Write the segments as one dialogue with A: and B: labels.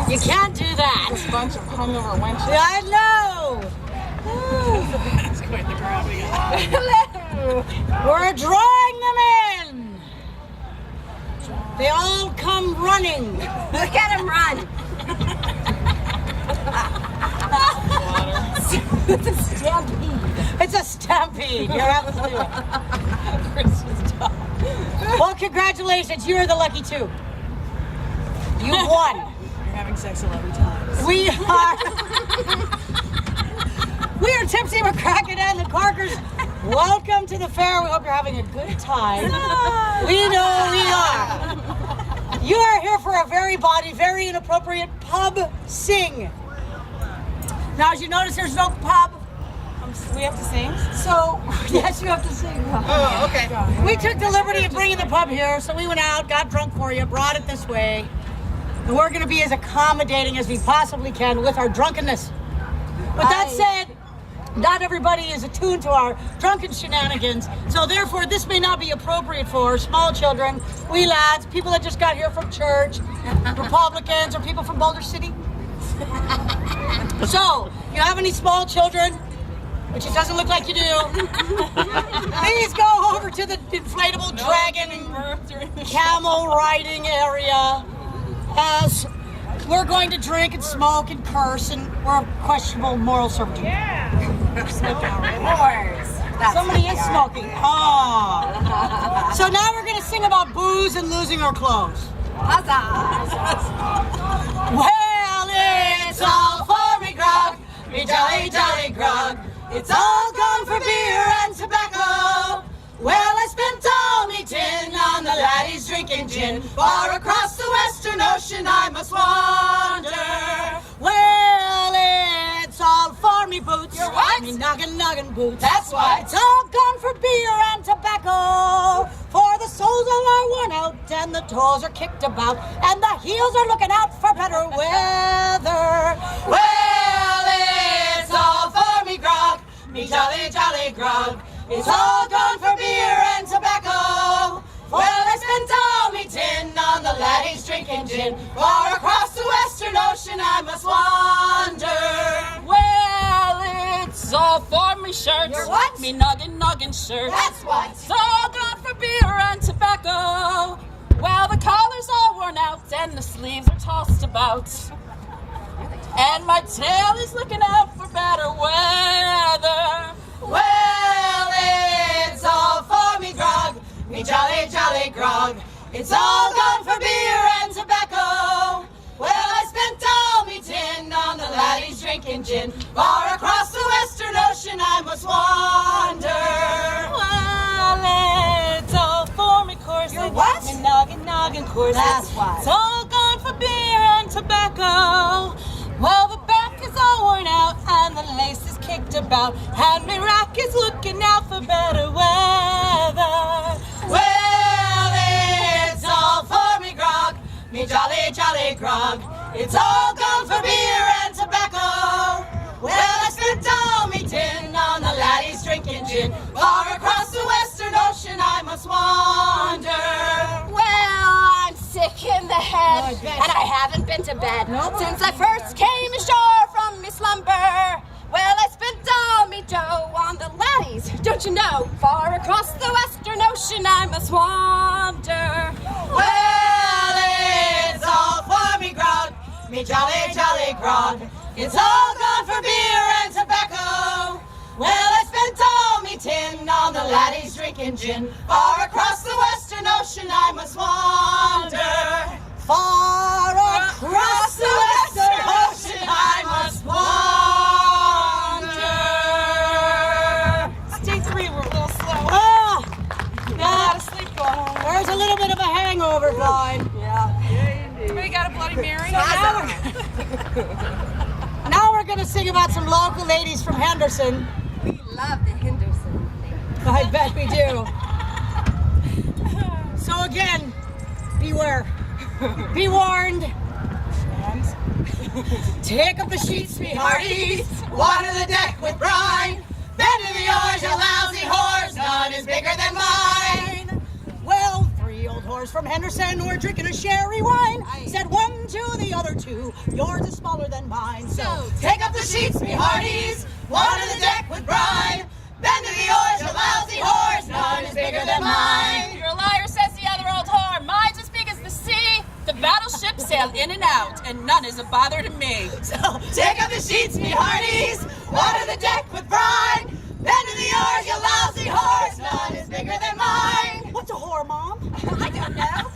A: You can't do that.
B: This bunch of hungover wenches.
A: I know.
B: That's quite the crowd we got.
A: Hello. We're drawing them in. They all come running.
C: Look at them run.
A: It's a stampede. It's a stampede. You're absolutely right. Christa's dog. Well, congratulations. You're the lucky two. You won.
B: You're having sex 11 times.
A: We are Tipsy McCracken and the Corkers. Welcome to the fair. We hope you're having a good time. We know we are. You are here for a very inappropriate pub sing. Now, as you notice, there's no pub.
B: We have to sing?
A: So, yes, you have to sing.
B: Oh, okay.
A: We took the liberty of bringing the pub here, so we went out, got drunk for you, brought it this way. And we're going to be as accommodating as we possibly can with our drunkenness. With that said, not everybody is attuned to our drunken shenanigans, so therefore this may not be appropriate for small children, wee lads, people that just got here from church, Republicans, or people from Boulder City. So, you have any small children, which it doesn't look like you do, please go over to the inflatable dragon camel riding area, as we're going to drink and smoke and curse, and we're of questionable moral servitude.
C: Yeah.
A: Somebody is smoking. Oh. So now we're going to sing about booze and losing our clothes. Well, it's all for me grog, me jolly, jolly grog. It's all gone for beer and tobacco. Well, I spent all me tin on the laddies drinking gin. Far across the western ocean I must wander. Well, it's all for me boots.
C: Your what?
A: Me noggin boots.
C: That's what.
A: It's all gone for beer and tobacco. For the soles all are worn out and the toes are kicked about and the heels are looking out for better weather. Well, it's all for me grog, me jolly, jolly grog. It's all gone for beer and tobacco. Well, I spent all me tin on the laddies drinking gin. Far across the western ocean I must wander.
B: Well, it's all for me shirts.
A: Your what?
B: Me noggin shirts.
A: That's what.
B: It's all gone for beer and tobacco. Well, the collar's all worn out and the sleeves are tossed about. And my tail is looking out for better weather.
A: Well, it's all for me grog, me jolly, jolly grog. It's all gone for beer and tobacco. Well, I spent all me tin on the laddies drinking gin. Far across the western ocean I must wander.
B: Well, it's all for me course.
A: Your what?
B: Me noggin course.
A: That's why.
B: It's all gone for beer and tobacco. Well, the back is all worn out and the lace is kicked about, and Meyrick is looking out for better weather.
A: Well, it's all for me grog, me jolly, jolly grog. It's all gone for beer and tobacco. Well, I spent all me tin on the laddies drinking gin. Far across the western ocean I must wander.
C: Well, I'm sick in the head,
A: Oh, I bet.
C: and I haven't been to bed
A: Nope.
C: since I first came ashore from me slumber. Well, I spent all me dough on the laddies, don't you know? Far across the western ocean I must wander.
A: Well, it's all for me grog, me jolly, jolly grog. It's all gone for beer and tobacco. Well, I spent all me tin on the laddies drinking gin. Far across the western ocean I must wander. Far across the western ocean I must wander.
B: Stage 3, we're a little slow.
A: Ah,
B: A lot of sleep going on.
A: there's a little bit of a hangover going.
B: Everybody got a Bloody Mary?
A: Now we're going to sing about some local ladies from Henderson.
C: We love the Henderson thing.
A: I bet we do. So again, beware. Be warned. Take up the sheets, me hearties. Water the deck with brine. Bend in the oars, you lousy whores. None is bigger than mine. Well, 3 old oars. From Henderson, we're drinking a sherry wine. Said one to the other two, yours is smaller than mine. So take up the sheets, me hearties, water the deck with brine. Bend to the oars, you lousy horse, none is bigger than mine.
B: You're a liar, says the other old whore. Mine's as big as the sea. The battleship sailed in and out, and none is a bother to me.
A: So take up the sheets, me hearties, water the deck with brine. Bend to the oars, you lousy horse, none is bigger than mine. What's a whore, Mom?
C: I don't know.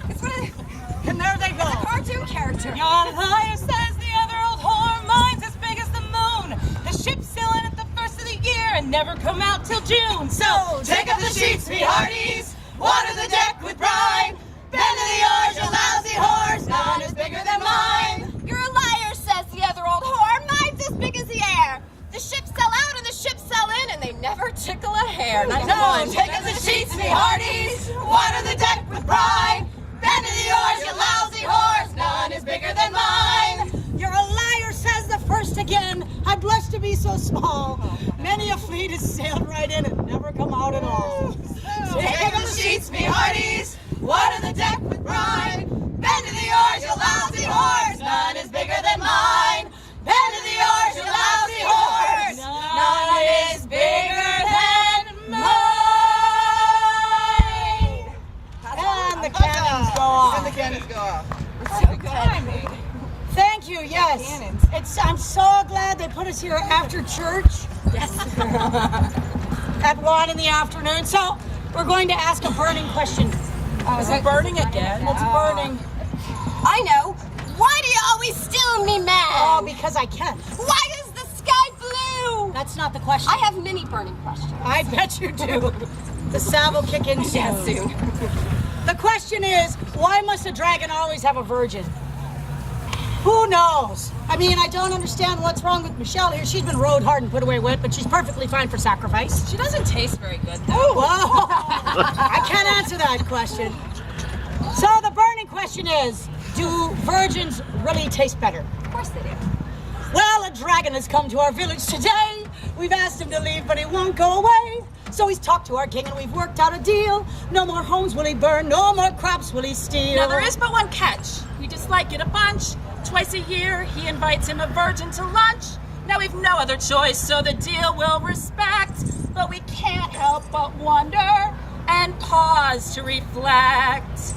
C: It's one of the
A: And there they go.
C: cartoon character.
B: Your liar, says the other old whore. Mine's as big as the moon. The ship's sailing at the first of the year and never come out till June.
A: So take up the sheets, me hearties, water the deck with brine. Bend to the oars, you lousy horse, none is bigger than mine.
C: You're a liar, says the other old whore. Mine's as big as the air. The ships sell out and the ships sell in, and they never tickle a hair.
A: So take up the sheets, me hearties, water the deck with brine. Bend to the oars, you lousy horse, none is bigger than mine. You're a liar, says the first again. I blush to be so small. Many a fleet has sailed right in and never come out at all. Take up the sheets, me hearties, water the deck with brine. Bend to the oars, you lousy horse, none is bigger than mine. Bend to the oars, you lousy horse, none is bigger than mine. And the cannons go off.
D: And the cannons go off.
C: So good.
A: Thank you, yes. I'm so glad they put us here after church.
C: Yes.
A: At 1 in the afternoon. So we're going to ask a burning question.
B: Is it burning again?
A: It's burning.
C: I know. Why do you always steal me, man?
A: Oh, because I can.
C: Why is the sky blue?
A: That's not the question.
C: I have many burning questions.
A: I bet you do. The salve will kick in soon.
C: Yeah, soon.
A: The question is, why must a dragon always have a virgin? Who knows? I mean, I don't understand what's wrong with Michelle here. She's been rode hard and put away wet, but she's perfectly fine for sacrifice.
B: She doesn't taste very good, though.
A: Oh, well, I can't answer that question. So the burning question is, do virgins really taste better?
C: Of course they do.
A: Well, a dragon has come to our village today. We've asked him to leave, but he won't go away. So he's talked to our king and we've worked out a deal. No more homes will he burn, no more crops will he steal.
B: Now, there is but one catch. We dislike it a bunch. Twice a year, he invites him a virgin to lunch. Now we've no other choice, so the deal we'll respect. But we can't help but wonder and pause to reflect.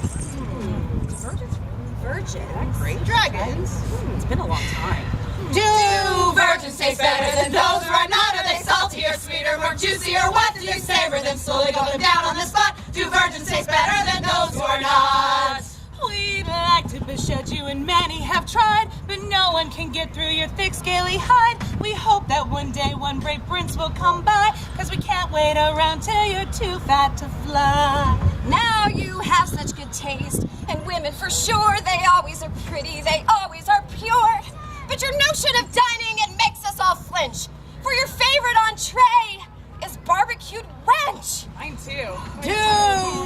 C: Virgins?
B: Great dragons. It's been a long time.
A: Do virgins taste better than those who are not? Are they salty or sweeter, more juicy or what? Do you savor them slowly, go them down on the spot? Do virgins taste better than those who are not?
B: We'd like to beshed you, and many have tried, but no one can get through your thick, scaly hide. We hope that one day one brave prince will come by, cause we can't wait around till you're too fat to fly.
C: Now you have such good taste, and women for sure, they always are pretty, they always are pure. But your notion of dining, it makes us all flinch. For your favorite entree is barbecued wench.
B: Mine too.
A: Do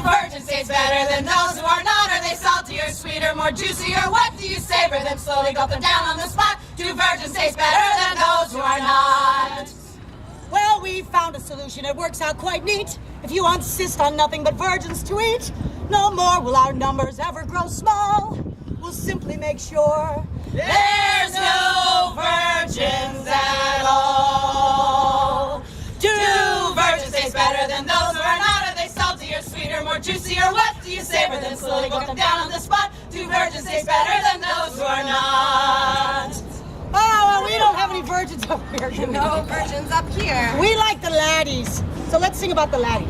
A: virgins taste better than those who are not? Are they salty or sweeter, more juicy or what? Do you savor them slowly, gulp them down on the spot? Do virgins taste better than those who are not? Well, we found a solution. It works out quite neat. If you insist on nothing but virgins to eat, no more will our numbers ever grow small. We'll simply make sure there's no virgins at all. Do virgins taste better than those who are not? Are they salty or sweeter, more juicy or what? Do you savor them slowly, gulp them down on the spot? Do virgins taste better than those who are not? Oh, well, we don't have any virgins up here. do we?
C: No virgins up here.
A: We like the laddies. So let's sing about the laddie.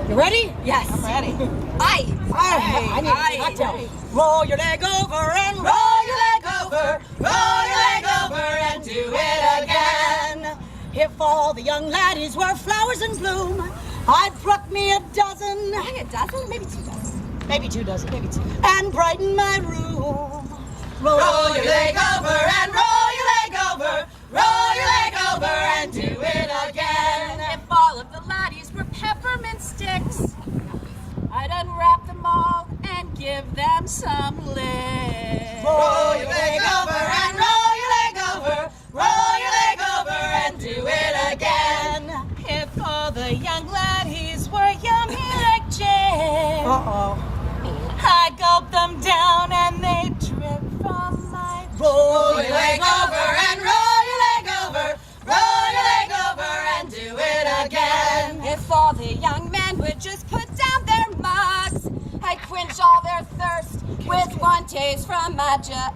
A: You ready?
C: Yes.
B: I'm ready.
A: I need a cocktail. Roll your leg over and roll your leg over. Roll your leg over and do it again. If all the young laddies were flowers in bloom, I'd pluck me a dozen.
C: I think a dozen? Maybe 2 dozen.
A: Maybe 2 dozen, maybe 2. And brighten my room. Roll your leg over and roll your leg over. Roll your leg over and do it again.
B: If all of the laddies were peppermint sticks, I'd unwrap them all and give them some licks.
A: Roll your leg over and roll your leg over. Roll your leg over and do it again.
B: If all the young laddies were yummy like jam, I gulp them down and they drip from my...
A: Roll your leg over and roll your leg over. Roll your leg over and do it again.
C: If all the young men would just put down their mugs, I'd quench all their thirst with one taste from my jug.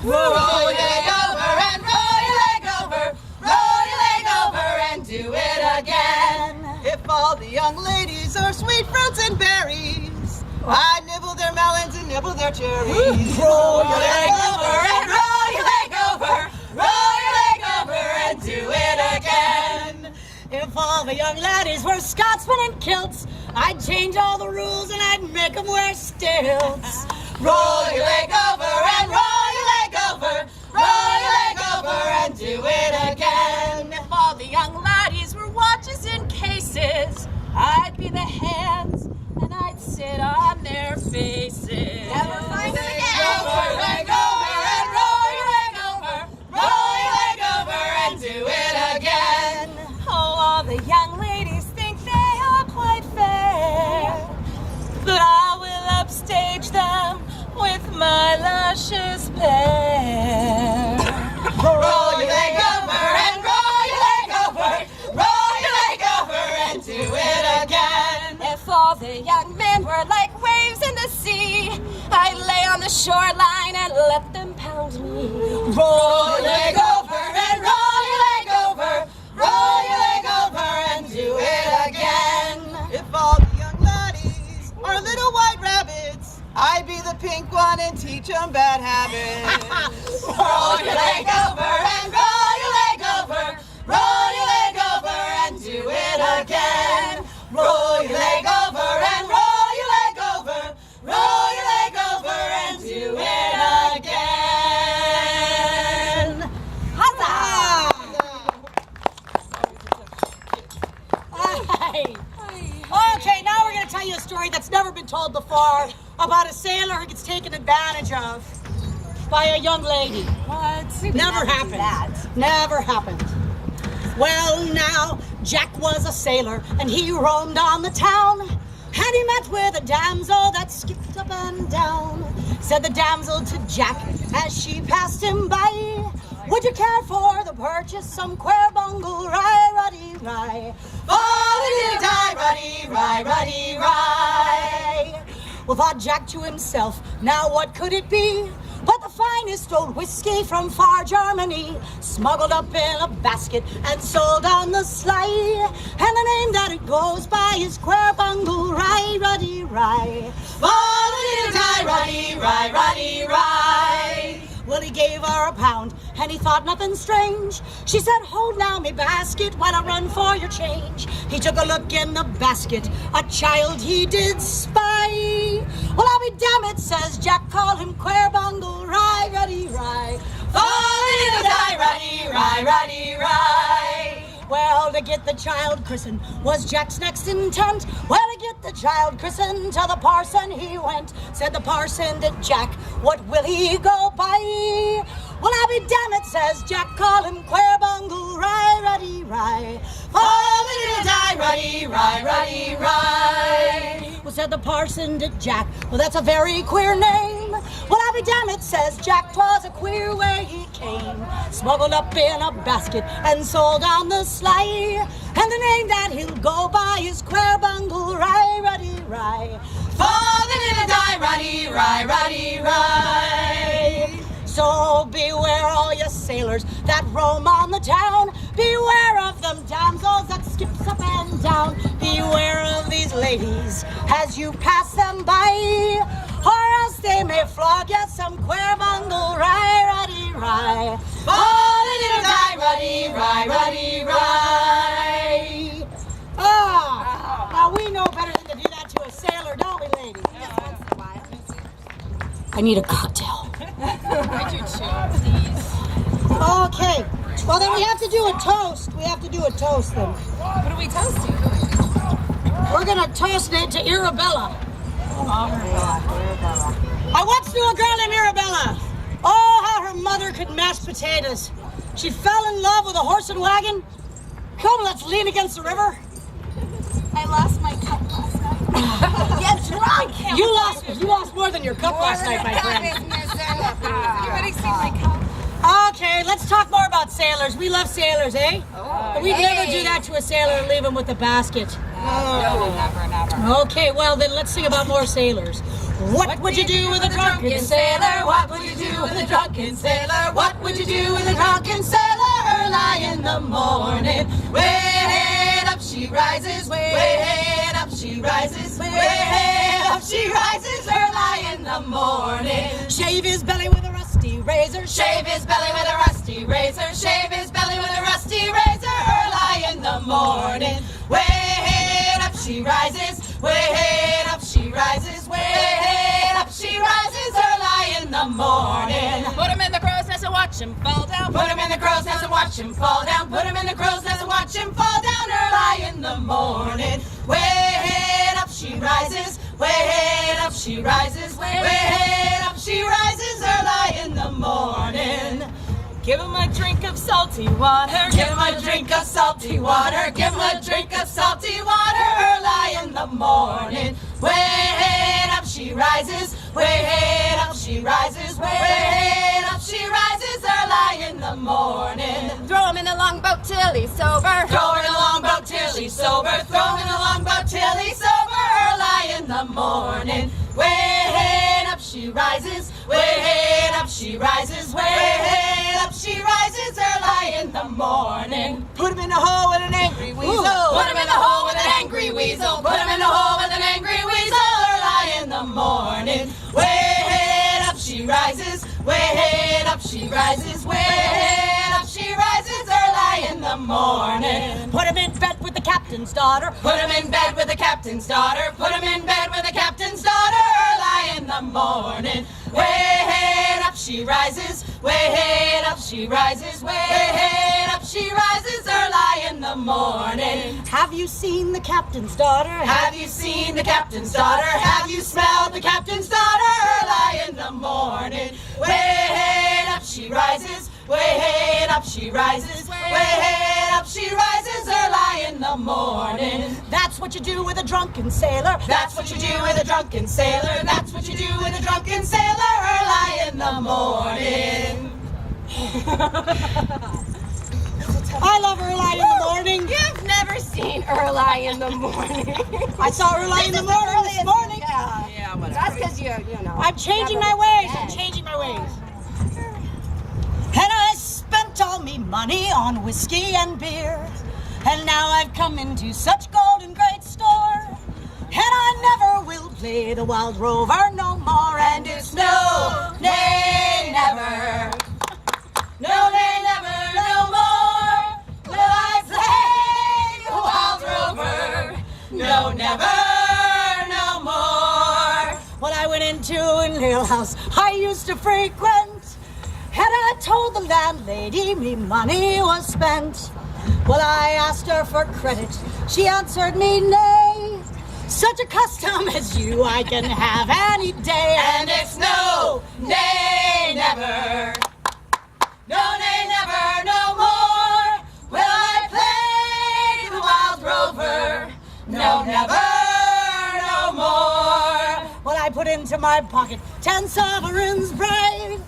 A: Roll your leg over and roll your leg over. Roll your leg over and do it again.
D: If all the young ladies are sweet fruits and berries, I nibble their melons and nibble their cherries.
A: Roll your leg over and roll your leg over. Roll your leg over and do it again. If all the young ladies were Scotsmen in kilts, I'd change all the rules and I'd make them wear stilts. Roll your leg over and roll your leg over. Roll your leg over and do it again.
B: If all the young laddies were watches in cases, I'd be the hands and I'd sit on their faces.
C: Never find them again.
A: Leg over and roll your leg over. Roll your leg over and do it again.
B: Oh, all the young ladies think they are quite fair, but I will upstage them with my luscious pear.
A: Roll your leg over and roll your leg over. Roll your leg over and do it again.
C: If all the young men were like waves in the sea, I'd lay on the shoreline and let them pound me.
A: Roll your leg over and roll your leg over. Roll your leg over and do it again.
D: If all the young laddies are little white rabbits, I'd be the pink one and teach them bad habits.
A: Roll your leg over and roll your leg over. Roll your leg over and do it again. Roll your leg over and roll your leg over. Roll your leg over and do it again. Huzzah! Hey. Okay, now we're going to tell you a story that's never been told before about a sailor who gets taken advantage of by a young lady.
B: What?
A: Never happened. Never happened. Well, now, Jack was a sailor, and he roamed on the town, and he met with a damsel that skipped up and down. Said the damsel to Jack as she passed him by, would you care for the purchase some queer bungle, rye, ruddy, rye? Oh, ruddy, rye, ruddy, rye. Well, thought Jack to himself, now what could it be but the finest old whiskey from far Germany, smuggled up in a basket and sold on the sly. And the name that it goes by is queer bungle, rye, ruddy, rye. Oh, ruddy, rye, ruddy, rye. Well, he gave her £1, and he thought nothing strange. She said, hold now me basket while I run for your change. He took a look in the basket, a child he did spy. Well, I'll be damn it, says Jack, call him queer bungle, rye, ruddy, rye. Oh, die, ruddy, rye, ruddy, rye. Well, to get the child christened was Jack's next intent. Well, to get the child christened, to the parson he went. Said the parson to Jack, what will he go by? Well, I'll be damn it, says Jack, call him queer bungle, rye, ruddy, rye. Oh, die, ruddy, rye, ruddy, rye. Well, said the parson to Jack, well, that's a very queer name. Well, I'll be damn it, says Jack, 'twas a queer way he came. Smuggled up in a basket and sold on the sly. And the name that he'll go by is queer bungle, rye, ruddy, rye. Father, die, ruddy, rye, ruddy, rye. So beware all you sailors that roam on the town. Beware of them damsels that skips up and down. Beware of these ladies as you pass them by, or else they may flog you some queer bungle, rye, ruddy, rye. Oh, little die, ruddy, rye, ruddy, rye. Ah, now we know better than to do that to a sailor, don't we, ladies? I need a cocktail.
B: I do too, please.
A: Okay. Well, then we have to do a toast. We have to do a toast then.
B: What are we toasting?
A: We're going to toast it to Arabella.
B: Arabella.
A: I once knew a girl named Arabella. Oh, how her mother could mash potatoes. She fell in love with a horse and wagon. Come, let's lean against the river.
B: I lost my cup last night.
C: Yes, drunk.
A: You lost more than your cup last night, my friend.
C: You already seen my cup.
A: Okay, let's talk more about sailors. We love sailors, eh? We'd never do that to a sailor and leave him with a basket.
C: No, never.
A: Okay, well then let's sing about more sailors. What would you do with a drunken sailor? What would you do with a drunken sailor? What would you do with a drunken sailor? Early in the morning, way head up she rises, way head up she rises, way head up she rises. Early in the morning, shave his belly with a rusty razor, shave his belly with a rusty razor, shave his belly with a rusty razor. Early in the morning, way head up she rises, way head up she rises, way head up she rises. Early in the morning,
B: Put him in the crow's nest and watch him fall down.
A: put him in the crow's nest and watch him fall down. Put him in the crow's nest and watch him fall down. Early in the morning, way head up she rises, way head up she rises, way head up she rises. Early in the morning,
B: Give him a drink of salty water.
A: give him a drink of salty water, give him a drink of salty water. Early in the morning, way head up she rises, way head up she rises, way head up she rises. Early in the morning,
C: Throw him in the longboat till he's sober.
A: throw her in a longboat till he's sober, throw him in a longboat till he's sober. Early in the morning, way head up she rises, way head up she rises, way head up she rises. Early in the morning,
D: Put him in a hole with an angry weasel.
A: put him in the hole with an angry weasel, put him in the hole with an angry weasel. Early in the morning, way head up she rises, way head up she rises, way head up she rises. Early in the morning, put him in bed with the captain's daughter, put him in bed with the captain's daughter, put him in bed with the captain's daughter. Early in the morning, way head up she rises, way head up she rises, way head up she rises. Early in the morning, have you seen the captain's daughter? Have you seen the captain's daughter? Have you smelled the captain's daughter? Early in the morning, way head up she rises, way head up she rises, way head up she rises. Early in the morning, that's what you do with a drunken sailor. That's what you do with a drunken sailor. That's what you do with a drunken sailor. Early in the morning. I love early in the morning.
C: You've never seen Early in the morning.
A: I saw early in the morning this morning.
C: Yeah, whatever. That's because you know.
A: I'm changing my ways. I'm changing my ways. And I spent all me money on whiskey and beer. And now I've come into such golden great store. And I never will play the wild rover no more. And it's no, nay, never. No, nay, never, no more. Will I play the wild rover? No, never, no more. When I went into an alehouse I used to frequent, and I told the landlady me money was spent. Well, I asked her for credit, she answered me nay. Such a custom as you I can have any day. And it's no, nay, never. No, nay, never, no more. Will I play the wild rover? No, never, no more. Well, I put into my pocket 10 sovereigns bright,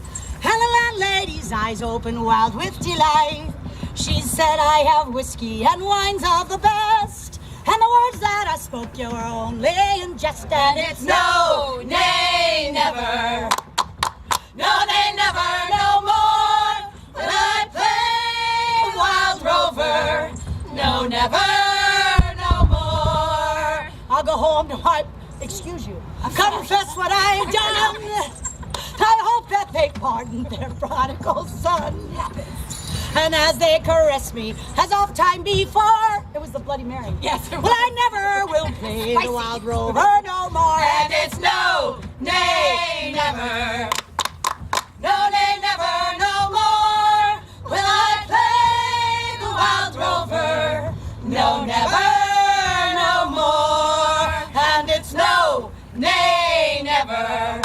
A: and the landlady's eyes opened wild with delight. She said, I have whiskey and wines of the best, and the words that I spoke you were only in jest. And it's no, nay, never. No, nay, never, no more. Will I play the wild rover? No, never, no more. I'll go home to my, excuse you, confess what I've done. I hope that they pardon their prodigal son. And as they caress me, as oft time before, it was the Bloody Mary. Yes, well, I never will play the wild rover no more. And it's no, nay, never. No, nay, never, no more. Will I play the wild rover? No, never, no more. And it's no, nay, never.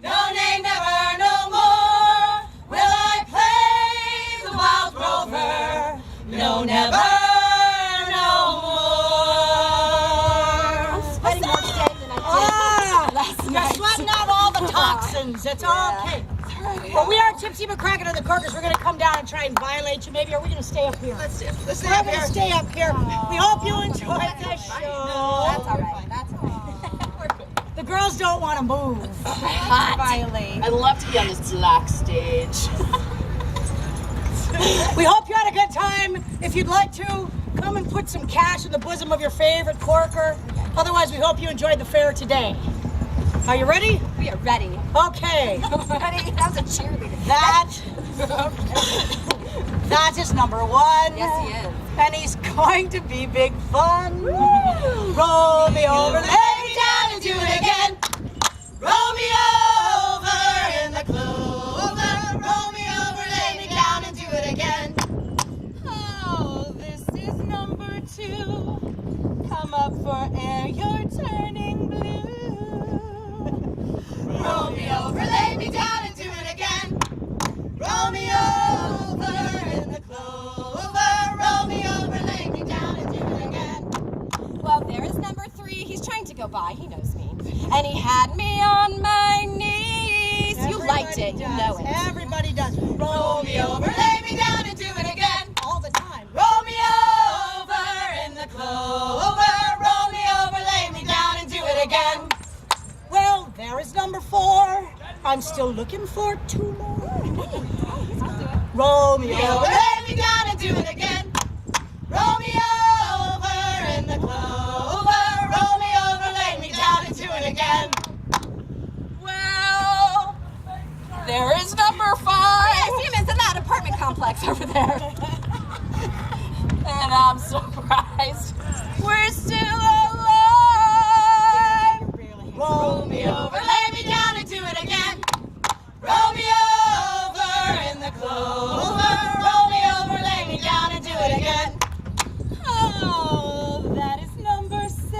A: No, nay, never, no more. Will I play the wild rover? No, never, no more. citizens. It's okay. Well, we are Tipsy McCracken and the Corkers. We're going to come down and try and violate you. Maybe are we going to stay up here?
D: Let's stay
A: We're
D: up
A: going to
D: here.
A: stay up here. We hope you enjoyed the show.
C: That's all right. That's all right.
A: The girls don't want to move.
C: Violate.
B: I'd love to be on this black stage.
A: We hope you had a good time. If you'd like to, come and put some cash in the bosom of your favorite corker. Otherwise, we hope you enjoyed the fair today. Are you ready?
C: We are ready.
A: Okay.
C: Ready? That was a cheerleader.
A: That is number 1.
C: Yes, he is.
A: And he's going to be big fun. Roll me over, lay me down and do it again. Roll me over in the clover. Roll me over, lay me down and do it again.
B: Oh, this is number 2. Come up for air, you're turning blue.
A: Roll me over, lay me down and do it again. Roll me over in the clover. Roll me over, lay me down and do it again.
C: Well, there is number 3. He's trying to go by. He knows me. And he had me on my knees. You liked it. You know it.
A: Everybody does. Roll me over, lay me down and do it again. All the time. Roll me over in the clover. Roll me over, lay me down and do it again. Well, there is number 4. I'm still looking for 2 more. Roll me over, lay me down and do it again. Roll me over in the clover. Roll me over, lay me down and do it again.
B: Well, there is number 5.
C: I see him in that apartment complex over there.
B: And I'm surprised we're still alive.
A: Roll me over, lay me down and do it again. Roll me over in the clover. Roll me over, lay me down and do it again.
B: Oh, that is number 6.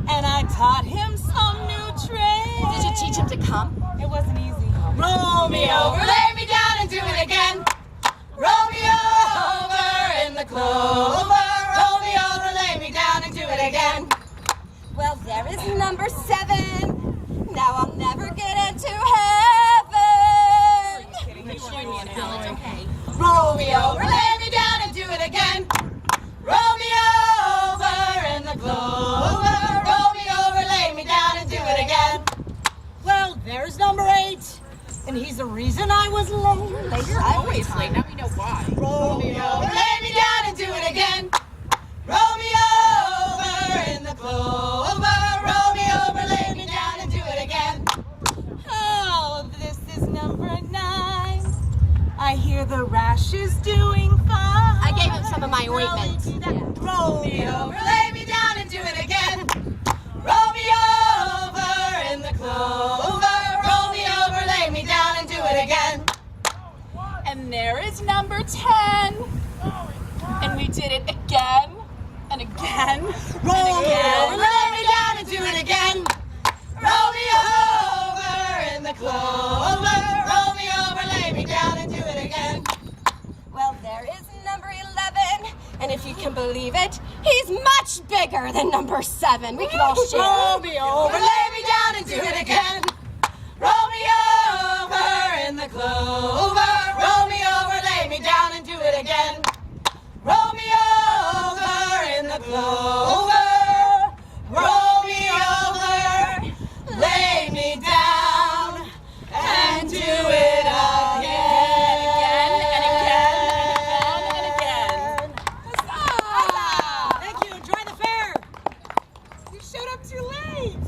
B: And I taught him some new tricks.
C: Did you teach him to come?
B: It wasn't easy.
A: Roll me over, lay me down and do it again. Roll me over in the clover. Roll me over, lay me down and do it again.
C: Well, there is number 7. Now I'll never get into heaven.
A: Roll me over, lay me down and do it again. Roll me over in the clover. Roll me over, lay me down and do it again. Well, there's number 8. And he's the reason I was late.
B: You're always late. Now we know why.
A: Roll me over, lay me down and do it again. Roll me over in the clover. Roll me over, lay me down and do it again.
B: Oh, this is number 9. I hear the rash is doing fine.
C: I gave him some of my ointment.
A: Roll me over, lay me down and do it again. Roll me over in the clover. Roll me over, lay me down and do it again.
B: And there is number 10. And we did it again and again.
A: Roll me over, lay me down and do it again. Roll me over in the clover. Roll me over, lay me down and do it again.
C: Well, there is number 11. And if you can believe it, he's much bigger than number 7. We can all share.
A: Roll me over, lay me down and do it again. Roll me over in the clover. Roll me over, lay me down and do it again. Roll me over in the clover. Roll me over, lay me down and do it again.
B: And again.
A: Thank you. Enjoy the fair.
B: You showed up too late.